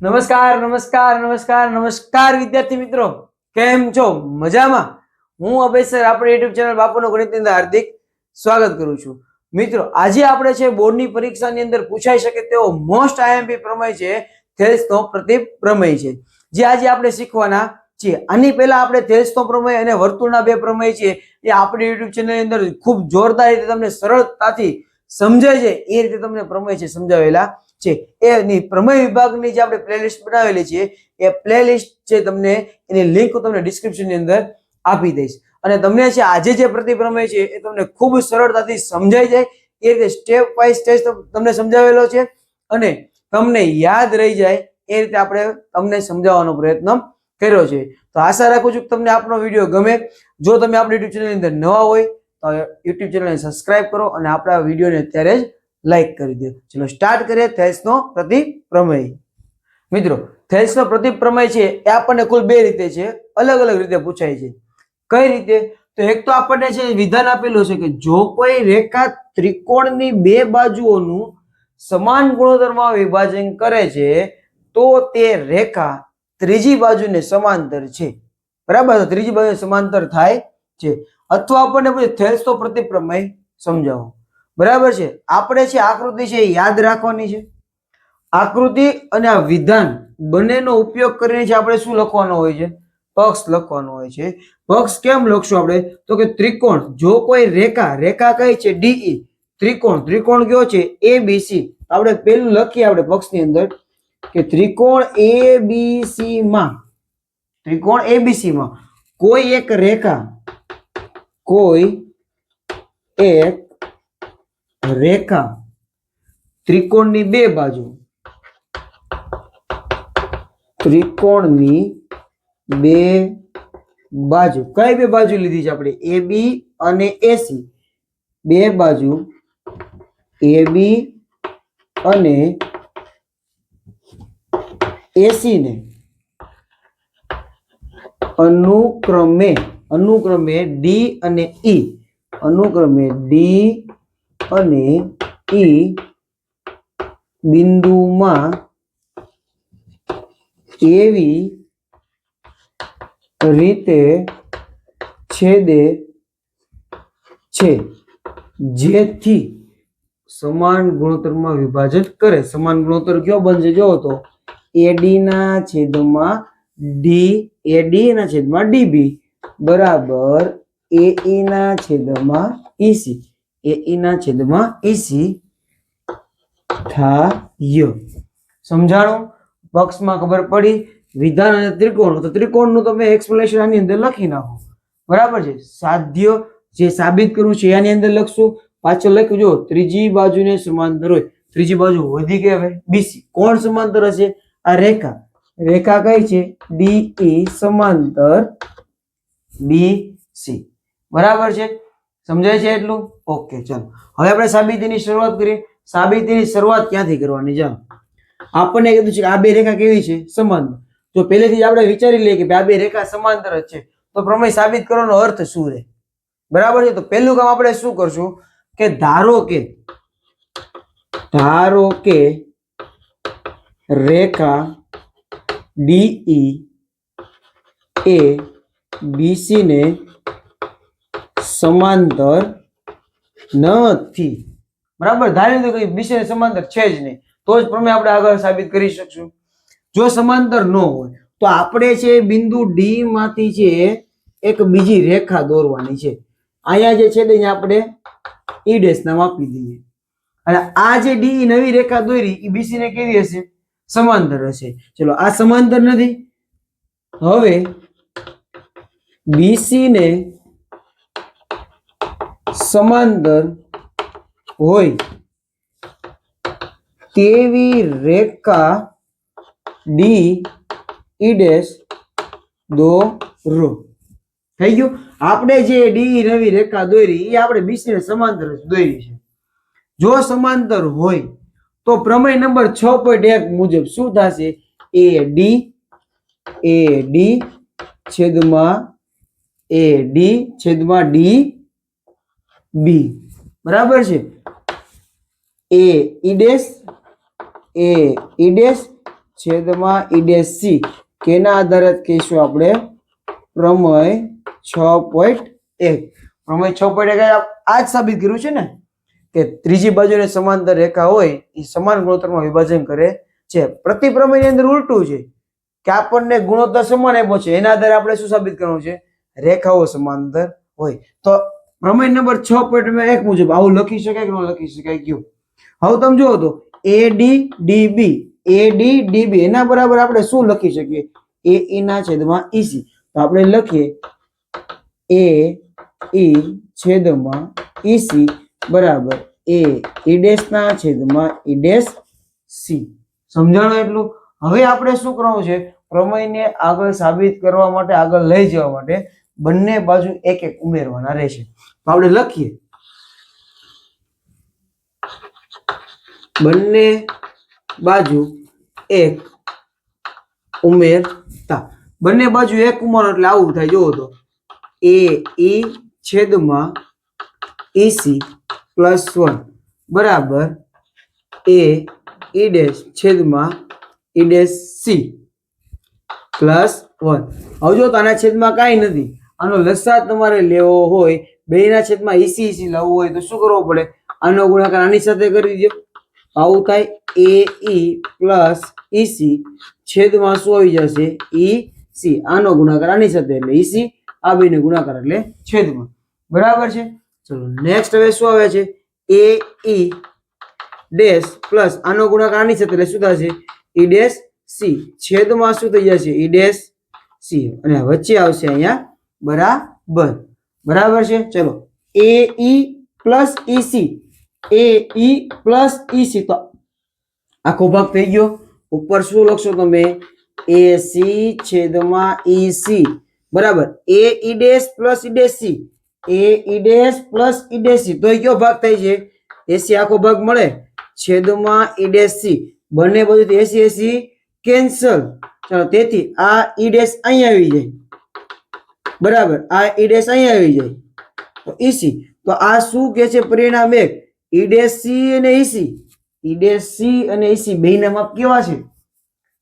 નમસ્કાર નમસ્કાર નમસ્કાર નમસ્કાર વિદ્યાર્થી મિત્રો, કેમ છો? મજામાં? હું અભય સર આપણી યુટ્યુબ ચેનલ બાપુનો ગણિતની અંદર હાર્દિક સ્વાગત કરું છું. મિત્રો, આજે આપણે છે બોર્ડની પરીક્ષાની અંદર પૂછાઈ શકે તેવો મોસ્ટ આઈએમપી પ્રમેય છે થેલ્સનો પ્રતિપ્રમેય છે, જે આજે આપણે શીખવાના છીએ. આની પહેલા આપણે થેલ્સનો પ્રમેય અને વર્તુળના બે પ્રમેય છે એ આપણી યુટ્યુબ ચેનલની અંદર ખૂબ જોરદાર રીતે તમને સરળતાથી સમજાય છે એ રીતે તમને પ્રમેય છે સમજાવેલા છે. એની પ્રમેય વિભાગની જે આપણે પ્લેલિસ્ટ બનાવેલી છે એ પ્લેલિસ્ટ છે, તમને એની લિંક હું તમને ડિસ્ક્રિપ્શનની અંદર આપી દઈશ. અને તમને છે આજે જે પ્રતિપ્રમેય છે એ તમને ખૂબ સરળતાથી સમજાઈ જાય એ રીતે સ્ટેપ બાય સ્ટેપ તમને સમજાવેલો છે અને તમને યાદ રહી જાય એ રીતે આપણે તમને સમજાવવાનો પ્રયત્ન કર્યો છે. તો આશા રાખું છું કે તમને આપણો વિડીયો ગમે. જો તમે આપણી યુટ્યુબ ચેનલની અંદર નવા હોય તો યુટ્યુબ ચેનલને સબસ્ક્રાઇબ કરો અને આપણા વિડીયોને અત્યારે જ લાઈક કરી દો. ચલો સ્ટાર્ટ કરીએ થેલ્સનો પ્રતિપ્રમેય. મિત્રો, થેલ્સનો પ્રતિપ્રમેય છે એ આપણને કુલ બે રીતે છે, અલગ અલગ રીતે પૂછાય છે. કઈ રીતે? તો એક તો આપણને છે વિધાન આપેલું છે કે જો કોઈ રેખા ત્રિકોણની બે બાજુઓનું સમાન ગુણોત્તરમાં વિભાજન કરે છે તો તે રેખા ત્રીજી બાજુને સમાંતર છે. બરાબર? તો ત્રીજી બાજુ સમાંતર થાય છે. અથવા આપણને પૂછે થેલ્સનો પ્રતિપ્રમેય સમજાવો. બરાબર છે? આપણે છે આકૃતિ છે યાદ રાખવાની છે. આકૃતિ અને આ વિધાન બંનેનો ઉપયોગ કરીને છે આપણે શું લખવાનો હોય છે? પક્ષ લખવાનો હોય છે. પક્ષ કેમ લખશું આપણે? તો કે ત્રિકોણ, જો કોઈ રેખા કઈ છે ડીઈ, ત્રિકોણ કયો છે એબીસી. આપણે પેલું લખીએ આપણે પક્ષની અંદર કે ત્રિકોણ એબીસી માં કોઈ એક રેખા ત્રિકોણની બે બાજુ કઈ બે બાજુ લીધી છે આપણે? એબી અને એસી. બે બાજુ એબી અને એસી ને અનુક્રમે ડી અને ઈ બિંદુમાં એવી રીતે છેદે છે જેથી સમાન ગુણોત્તરમાં વિભાજન કરે. સમાન ગુણોત્તર કયો બનશે? જો તો એડી ના છેદમાં ડીબી બરાબર એઈ ના છેદમાં ઈસી થાય. સમજાણું? પક્ષમાં ખબર પડી. વિધાન અને ત્રિકોણ, તો ત્રિકોણનું તમે એક્સપ્લેનેશન આની અંદર લખી નાખો. બરાબર છે? સાધ્ય જે સાબિત કરવું છે આની અંદર લખશું. પાછળ લખ્યું જો ત્રીજી બાજુને સમાંતર હોય. ત્રીજી બાજુ વધી કે હવે બીસી. કોણ સમાંતર હશે? આ રેખા કઈ છે? ડીઈ સમાંતર બીસી. બરાબર છે? સમજાય છે એટલું? ઓકે, ચાલો હવે આપણે સાબિતીની શરૂઆત કરીએ. સાબિતીની શરૂઆત ક્યાંથી કરવાની? ચાલો, આપણને કીધું છે કે આ બે રેખા કેવી છે? સમાંતર. જો પહેલેથી જ આપણે વિચારી લઈએ કે આ બે રેખા સમાંતર જ છે તો પ્રમેય સાબિત કરવાનો અર્થ શું રહે? બરાબર છે? તો પહેલું કામ આપણે શું કરશું કે ધારો કે રેખા ડીઈ એ બીસી ને સમાંતર નથી. બરાબર? ધારી લીધું કે બીસી ને સમાંતર છે જ નહીં, તો જ પ્રમેય આપણે આગળ સાબિત કરી શકશું. જો સમાંતર ન હોય તો આપણે છે બિંદુ ડી માંથી છે એક બીજી રેખા દોરવાની છે. અહીંયા જે છે તેને આપણે ઈ ડેશ નામ આપી દઈએ. અને આ જે ડી નવી રેખા દોરી એ બીસી ને કેવી હશે? સમાંતર હશે. ચલો, આ સમાંતર નથી. હવે બીસી ને સમાંતર હોય તેવી રેખા ડી ઈ ડેશ દોરો. થઈ ગયું? આપણે જે ડી નવી રેખા દોરી એ આપણે બીસી ને સમાંતર જ દોરી છે. જો સમાંતર હોય તો પ્રમેય નંબર 6.1 મુજબ શું થશે? એ ડી છેદમાં ડી બી. બરાબર છે? એ ઈ ડેશ છેદમાં ઈ ડેશ સી કેના આધારે કહીશું આપણે પ્રમેય 6.1 પ્રમેય 6.1 આ જ સાબિત કર્યું છે ને કે ત્રીજી બાજુને સમાંતર રેખા હોય એ સમાન ગુણોત્તરમાં વિભાજન કરે છે. પ્રતિપ્રમેયની અંદર ઉલટું છે કે આપણને ગુણોત્તર સમાન આપ્યો છે એના આધારે આપણે શું સાબિત કરવાનું છે રેખાઓ સમાંતર હોય. તો પ્રમેય નંબર 6.1 મુજબ આવું લખી શકાય કે ન લખી શકાય કયો. હવે તમે જુઓ તો AD એના બરાબર આપણે શું લખી શકીએ AE ના છેદમાં EC. તો આપણે લખીએ AE છેદમાં EC બરાબર AE ડેશ ના છેદમાં E ડેશ C. સમજાણું એટલું? હવે આપણે શું કરવાનું છે પ્રમેયને આગળ સાબિત કરવા માટે આગળ લઈ જવા માટે બંને બાજુ એક એક ઉમેરવાના રહેશે. તો આપણે લખીએ બંને બાજુ એક ઉમેરતા. બંને બાજુ એક ઉમેરો એટલે આવું થાય. જોવો તો AE છેદમાં EC +1 બરાબર AE ડેશ છેદમાં E ડેશ C +1. હવે જો તો આના છેદમાં કાંઈ નથી. આનો લસા તમારે લેવો હોય બેના છેદમાં EC લાવવું હોય તો શું કરવું પડે આનો ગુણાકાર આની સાથે કરી દો. આવું થાય AE + EC છેદમાં શું આવી જશે EC. આનો ગુણાકાર આની સાથે એટલે EC આ બેનો ગુણાકાર એટલે છેદમાં. બરાબર છે. ચલો નેક્સ્ટ હવે શું આવે છે AE ડેશ પ્લસ આનો ગુણાકાર આની સાથે એટલે શું થશે E ડેશ C છેદમાં શું થઈ જશે E ડેશ C અને વચ્ચે આવશે અહીંયા બરાબર. બરાબર છે. ચલો AE + EC AE + EC તો આખો ભાગ થઈ ગયો. ઉપર શું લખશો તમે AC છેદમાં EC બરાબર AE dash + E dash C AE dash + E dash C તો એ કયો ભાગ થાય છે AC આખો ભાગ મળે છેદમાં E ડેશ C. બંને બાજુથી AC AC કેન્સલ. ચાલો તેથી આ E ડેશ અહીં આવી જાય બરાબર આ E ડેશ અહીં આવી જાય તો EC. તો આ શું કે છે પરિણામ એક E ડેશ C અને EC E ડેશ C અને EC બેયના માપ કેવા છે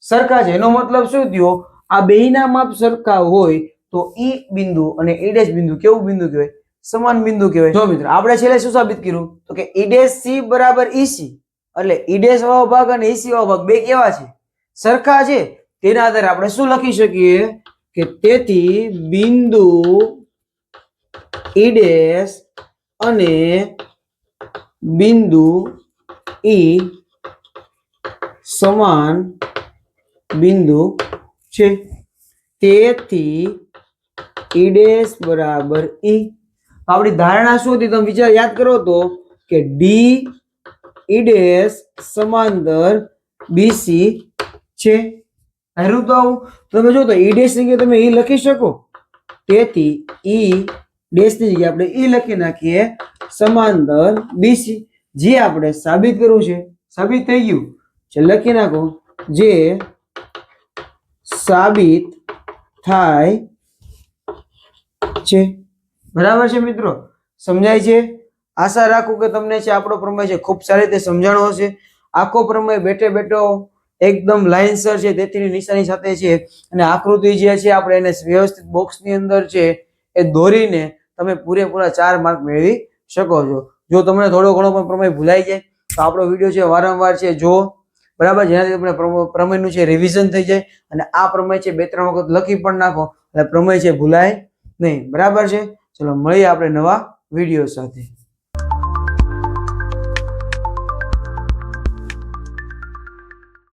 સરખા છે. એનો મતલબ શું થયો આ બેયના માપ સરખા હોય તો E બિંદુ અને E ડેશ બિંદુ કેવું બિંદુ કહેવાય સમાન બિંદુ કહેવાય. જો મિત્રો આપણે છેલ્લે શું સાબિત કર્યું તો કે E ડેશ C બરાબર EC એટલે E ડેશ વાળો ભાગ અને EC વાળો ભાગ બે કેવા છે સરખા છે. તેના આધારે આપણે શું લખી શકીએ કે તેથી બિંદુ E ડેશ અને બિંદુ E સમાન બિંદુ છે. તેથી E ડેશ બરાબર E. આપણી ધારણા શું હતી તમે વિચાર યાદ કરો તો કે D E ડેશ સમાંતર BC છે. હેરું તો આવું તમે જો તો E ડેશ ની જગ્યાએ તમે E લખી શકો. તેથી E ડેશ ની જગ્યાએ આપણે E લખી નાખીએ સમાંતર BC. જે આપણે સાબિત કરવું છે સાબિત થઈ ગયું છે લખી નાખો જે સાબિત થાય છે. બરાબર છે મિત્રો સમજાય છે? આશા રાખું કે તમને છે આપણો પ્રમેય છે ખૂબ સારી રીતે સમજાણો હશે. આખો પ્રમેય બેઠે બેઠો એકદમ લાઇનસર છે તેથીની નિશાની સાથે છે અને આકૃતિ જે છે આપણે એને વ્યવસ્થિત બોક્સની અંદર છે એ દોરીને તમે પૂરેપૂરા 4 માર્ક મેળવી શકો છો. જો તમને થોડો ઘણો પણ પ્રમેય ભૂલાઈ જાય તો આપણો વિડીયો છે વારંવાર છે જો બરાબર જેનાથી તમને પ્રમેયનું છે રિવિઝન થઈ જાય અને આ પ્રમેય છે 2-3 વખત લખી પણ નાખો એટલે પ્રમેય છે ભૂલાય નહીં. બરાબર છે. ચલો મળીએ આપણે નવા વિડીયો સાથે.